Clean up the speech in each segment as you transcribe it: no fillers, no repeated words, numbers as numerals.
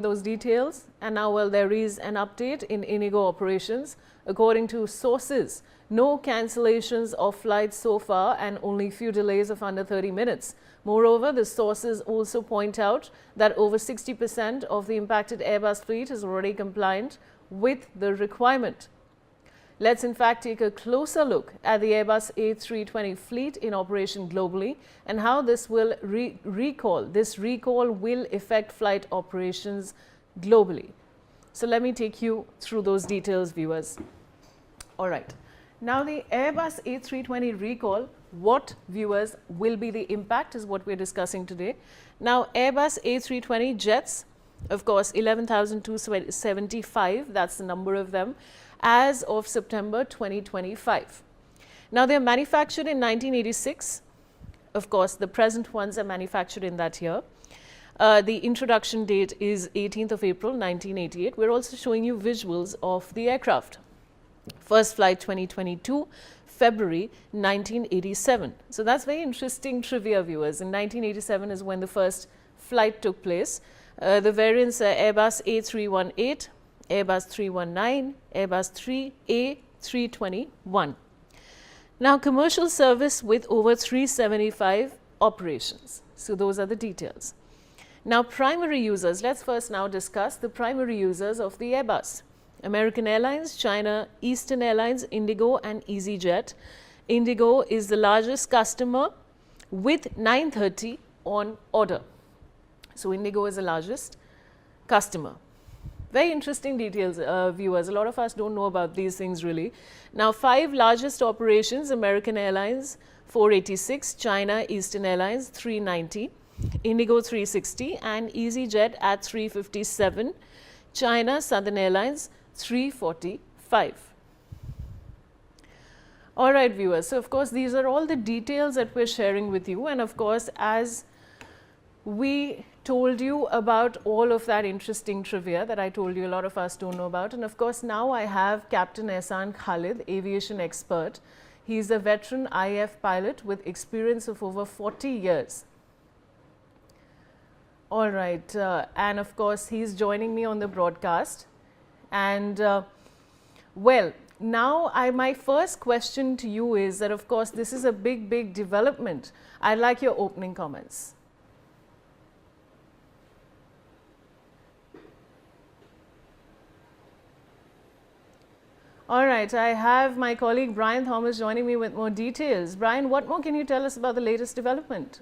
those details. And now, well, there is an update in Indigo operations. According to sources, no cancellations of flights so far and only few delays of under 30 minutes. Moreover, the sources also point out that over 60% of the impacted Airbus fleet is already compliant with the requirement. Let's in fact take a closer look at the Airbus A320 fleet in operation globally and how this will recall will affect flight operations globally. So let me take you through those details, viewers. All right. Now the Airbus A320 recall, what, viewers, will be the impact is what we're discussing today. Now Airbus A320 jets, of course, 11,275, that's the number of them, as of September 2025. Now they are manufactured in 1986. Of course, the present ones are manufactured in that year. The introduction date is 18th of April 1988. We're also showing you visuals of the aircraft. First flight 2022, February 1987. So that's very interesting trivia, viewers. In 1987 is when the first flight took place. The variants are Airbus A318, Airbus 319, Airbus 321. Now commercial service with over 375 operations. So those are the details. Now primary users, let's first now discuss the primary users of the Airbus. American Airlines, China Eastern Airlines, Indigo and EasyJet. Indigo is the largest customer with 930 on order. So Indigo is the largest customer. Very interesting details, viewers. A lot of us don't know about these things really. Now, 5 largest operations: American Airlines 486, China Eastern Airlines 390, Indigo 360 and EasyJet at 357, China Southern Airlines 345. All right, viewers. So, of course, these are all the details that we're sharing with you. And of course, as we told you about all of that interesting trivia that I told you a lot of us don't know about. And of course, now I have Captain Ehsan Khalid, aviation expert. He's a veteran IF pilot with experience of over 40 years. All right. And of course, he's joining me on the broadcast. And well, now my first question to you is that, of course, this is a big development. I'd like your opening comments. All right, I have my colleague Brian Thomas joining me with more details. Brian, what more can you tell us about the latest development?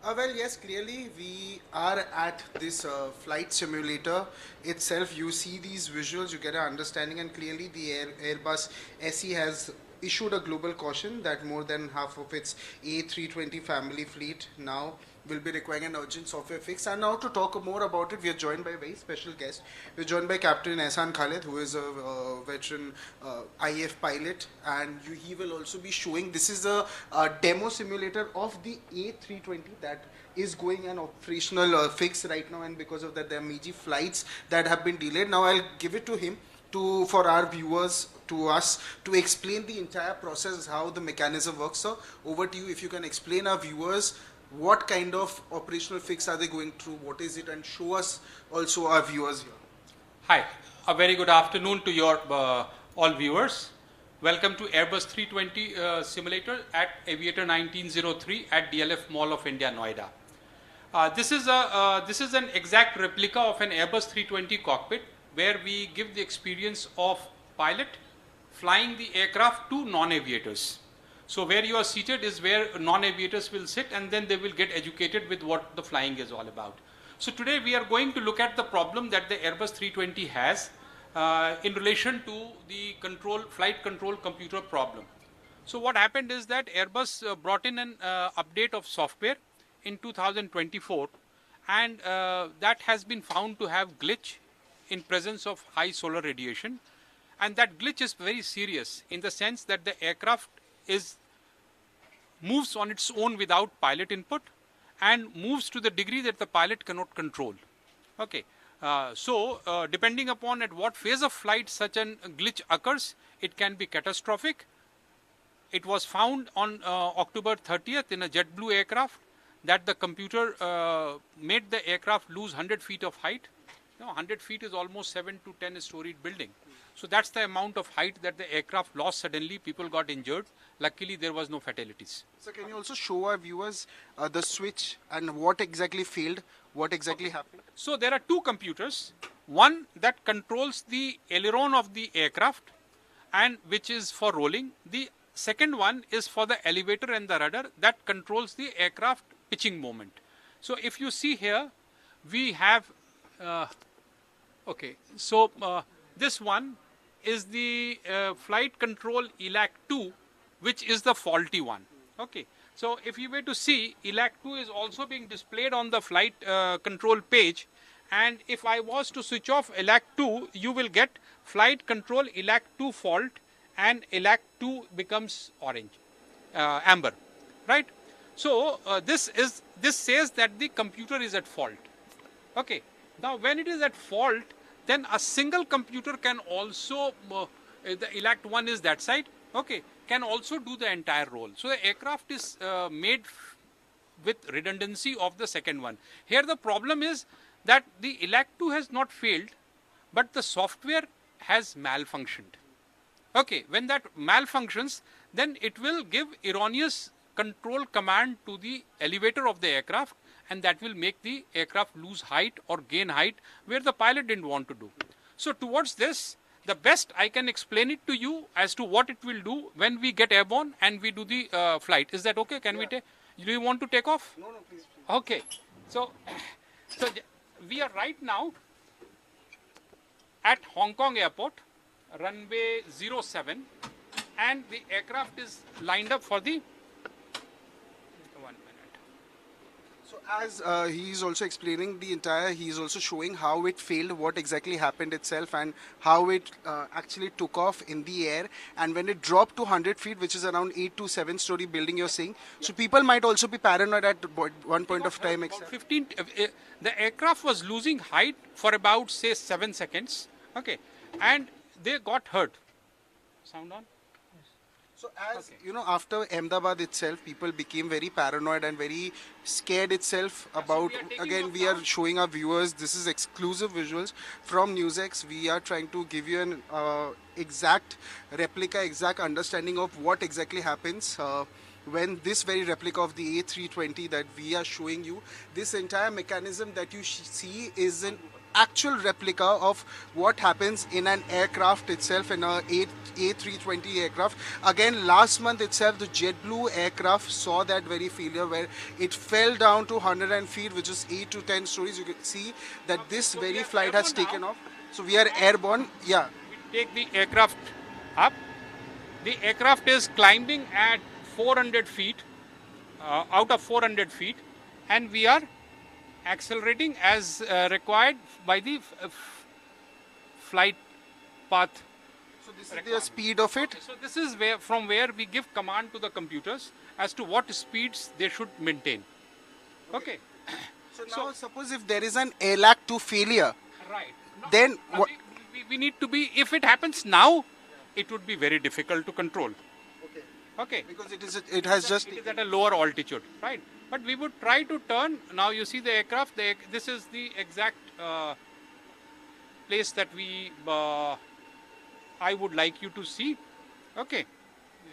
Well, yes, clearly we are at this flight simulator itself. You see these visuals, you get an understanding, and clearly the Airbus SE has issued a global caution that more than half of its A320 family fleet now will be requiring an urgent software fix. And now to talk more about it, we are joined by a very special guest. We're joined by Captain Ehsan Khalid, who is a veteran IF pilot, and he will also be showing, this is a demo simulator of the A320 that is going an operational fix right now, and because of that there are major flights that have been delayed. Now I'll give it to him for our viewers, to us, to explain the entire process, how the mechanism works. So over to you, if you can explain our viewers what kind of operational fix are they going through, what is it, and show us also our viewers here. Hi, a very good afternoon to your all viewers. Welcome to Airbus 320 simulator at Aviator 1903 at DLF Mall of India, Noida. This is an exact replica of an Airbus 320 cockpit, where we give the experience of pilot flying the aircraft to non-aviators. So where you are seated is where non-aviators will sit, and then they will get educated with what the flying is all about. So today we are going to look at the problem that the Airbus 320 has in relation to the flight control computer problem. So what happened is that Airbus brought in an update of software in 2024, and that has been found to have glitch in presence of high solar radiation, and that glitch is very serious in the sense that the aircraft moves on its own without pilot input and moves to the degree that the pilot cannot control. Okay, depending upon at what phase of flight such a glitch occurs, it can be catastrophic. It was found on October 30th in a JetBlue aircraft. that the computer made the aircraft lose 100 feet of height. Now 100 feet is almost 7 to 10 storied building. So that's the amount of height that the aircraft lost suddenly. People got injured. Luckily, there was no fatalities. So can you also show our viewers the switch and what exactly failed, what exactly happened? So there are two computers. One that controls the aileron of the aircraft and which is for rolling. The second one is for the elevator and the rudder that controls the aircraft pitching moment. So if you see here, we have, this one is the flight control ELAC 2, which is the faulty one. Okay. So if you were to see, ELAC 2 is also being displayed on the flight control page. And if I was to switch off ELAC 2, you will get flight control ELAC 2 fault and ELAC 2 becomes orange, amber, right? So this says that the computer is at fault. Okay. Now when it is at fault, then a single computer can also, the ELAC 1 is that side, okay, can also do the entire role. So the aircraft is made with redundancy of the second one. Here the problem is that the ELAC 2 has not failed, but the software has malfunctioned. Okay, when that malfunctions, then it will give erroneous control command to the elevator of the aircraft, and that will make the aircraft lose height or gain height where the pilot didn't want to do. So towards this, the best I can explain it to you as to what it will do when we get airborne and we do the flight. Is that okay? Can we take? Do you want to take off? No, please. Okay. So we are right now at Hong Kong Airport, runway 07, and the aircraft is lined up for the 1 minute. So as he is also explaining the entire, he is also showing how it failed, what exactly happened itself, and how it actually took off in the air. And when it dropped to 100 feet, which is around 8 to 7 story building, you're saying. So people might also be paranoid at one point of time. About 15, the aircraft was losing height for about say 7 seconds. Okay, and they got hurt. Sound on? So as you know, after Ahmedabad itself, people became very paranoid and very scared itself about, we are showing our viewers, this is exclusive visuals from NewsX. We are trying to give you an exact replica, exact understanding of what exactly happens when this very replica of the A320 that we are showing you, this entire mechanism that you see is an actual replica of what happens in an aircraft itself, in a A320 aircraft. Again, last month itself, the JetBlue aircraft saw that very failure where it fell down to 100 feet, which is 8 to 10 stories. You can see that this very flight has taken off. So we are airborne. Yeah. We take the aircraft up. The aircraft is climbing at 400 feet, out of 400 feet, and we are accelerating as required by the flight path. So this is the speed of it. So this is from where we give command to the computers as to what speeds they should maintain. Okay. So now suppose if there is an ELAC 2 failure, right? Then what? We need to be. If it happens now, it would be very difficult to control. Okay. Because it is at a lower altitude, right? But we would try to turn. Now you see the aircraft. This is the exact place that I would like you to see. Okay.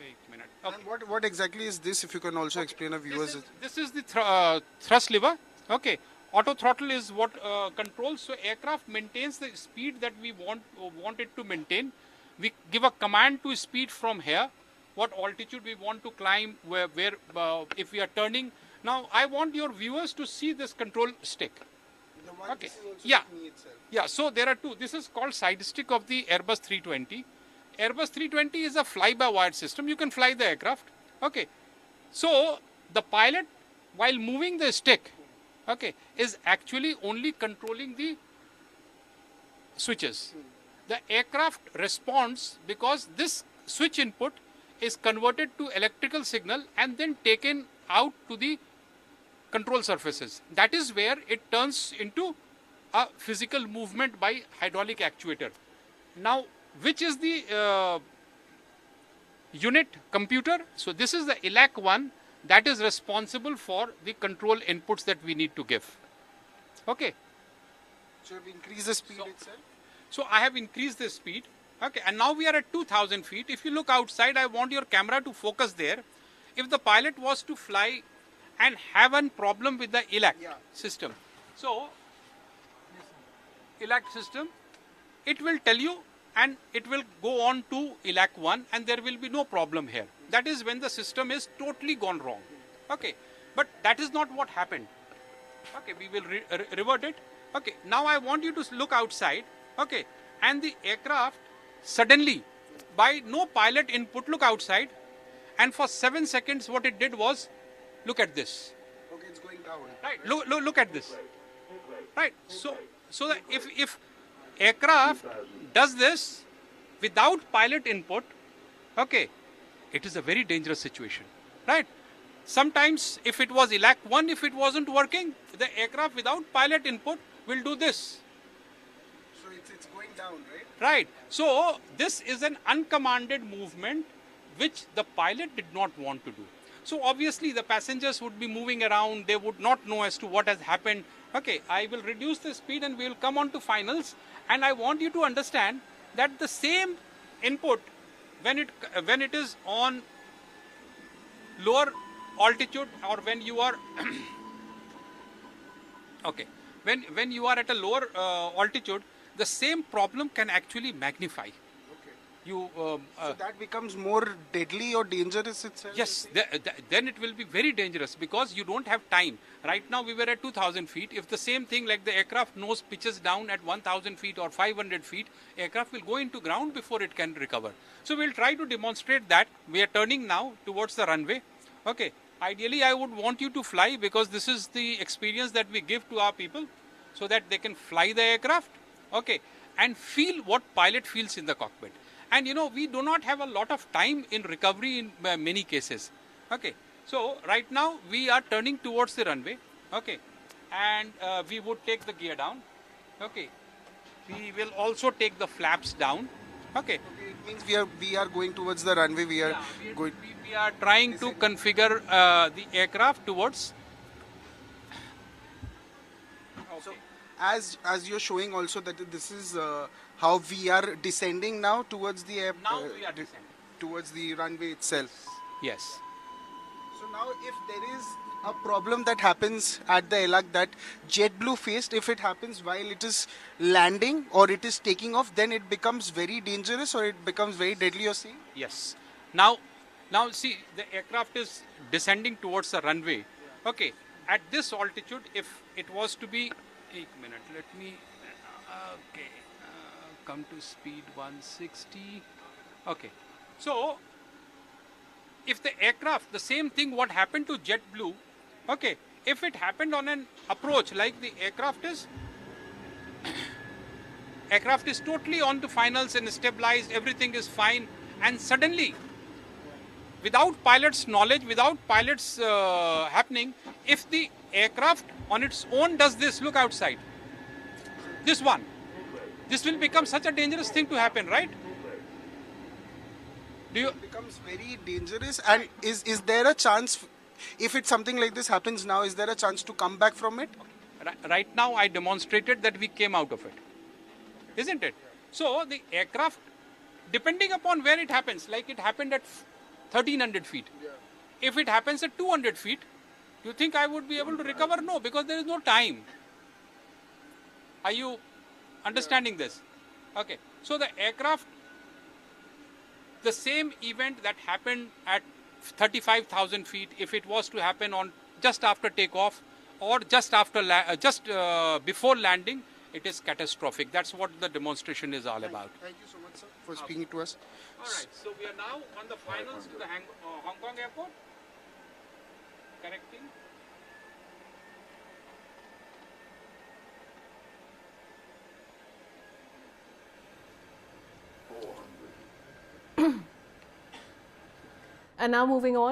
Wait a minute. Okay. And what exactly is this? If you can also explain our viewers. This is the thrust lever. Okay. Auto throttle is what controls. So aircraft maintains the speed that we want it to maintain. We give a command to speed from here. What altitude we want to climb, where if we are turning. Now I want your viewers to see this control stick. Okay. Yeah. So there are two. This is called side stick of the Airbus 320. Airbus 320 is a fly-by-wire system. You can fly the aircraft. Okay. So the pilot, while moving the stick, okay, is actually only controlling the switches. The aircraft responds because this switch input is converted to electrical signal and then taken out to the control surfaces. That is where it turns into a physical movement by hydraulic actuator. Now, which is the unit computer? So this is the ELAC 1. that is responsible for the control inputs that we need to give. Okay. So you've increased the speed So- itself? So I have increased the speed. Okay, and now we are at 2000 feet. If you look outside, I want your camera to focus there. If the pilot was to fly and have a problem with the ELAC Yeah. system, so ELAC system, it will tell you and it will go on to ELAC 1 and there will be no problem here. That is when the system is totally gone wrong. Okay, but that is not what happened. Okay, we will revert it. Okay, now I want you to look outside. Okay, and the aircraft suddenly, by no pilot input, look outside, and for 7 seconds, what it did was, look at this. Okay, it's going down. Right, look at this. Right, so that if aircraft does this without pilot input, okay, it is a very dangerous situation. Right. Sometimes if it was ELAC 1, if it wasn't working, the aircraft without pilot input will do this. So it's going down, right? Right. So this is an uncommanded movement which the pilot did not want to do. So obviously the passengers would be moving around, they would not know as to what has happened. Okay, I will reduce the speed and we will come on to finals, and I want you to understand that the same input when it is on lower altitude, or when you are okay, when you are at a lower altitude, the same problem can actually magnify. Okay. You So that becomes more deadly or dangerous itself? yes, then it will be very dangerous because you don't have time. Right now we were at 2000 feet. If the same thing like the aircraft nose pitches down at 1000 feet or 500 feet, aircraft will go into ground before it can recover. So we'll try to demonstrate that. We are turning now towards the runway. Okay. Ideally, I would want you to fly because this is the experience that we give to our people so that they can fly the aircraft. Okay. And feel what pilot feels in the cockpit. And you know, we do not have a lot of time in recovery in many cases. Okay. So right now we are turning towards the runway. Okay. And we would take the gear down. Okay. We will also take the flaps down. Okay. Okay, it means we are going towards the runway. We are going. We are trying to configure the aircraft towards. So as you're showing also that this is how we are descending now towards the air. Now we are descending. Towards the runway itself. Yes. So now if there is a problem that happens at the ELAC that JetBlue faced, if it happens while it is landing or it is taking off, then it becomes very dangerous or it becomes very deadly, you're saying? Yes. Now see, the aircraft is descending towards the runway. Okay. At this altitude, if it was to be, एक minute, let me, okay, come to speed 160. Okay. So, if the aircraft, the same thing what happened to JetBlue, okay, if it happened on an approach like the aircraft is totally on to finals and stabilized, everything is fine, and suddenly, without pilot's knowledge, without pilot's happening, if the aircraft on its own does this, look outside, this one, this will become such a dangerous thing to happen, right? It becomes very dangerous. And is there a chance, if it's something like this happens now, is there a chance to come back from it? Right now I demonstrated that we came out of it, isn't it? So the aircraft, depending upon where it happens, like it happened at 1300 feet. If it happens at 200 feet, you think I would be able to recover? No, because there is no time. Are you understanding this? Okay. So the aircraft, the same event that happened at 35,000 feet, if it was to happen on just after takeoff or just after before landing, it is catastrophic. That's what the demonstration is all about. Thank you so much, sir, for speaking to us. All right. So we are now on the finals to the Hong Kong airport. Correcting. And now moving on.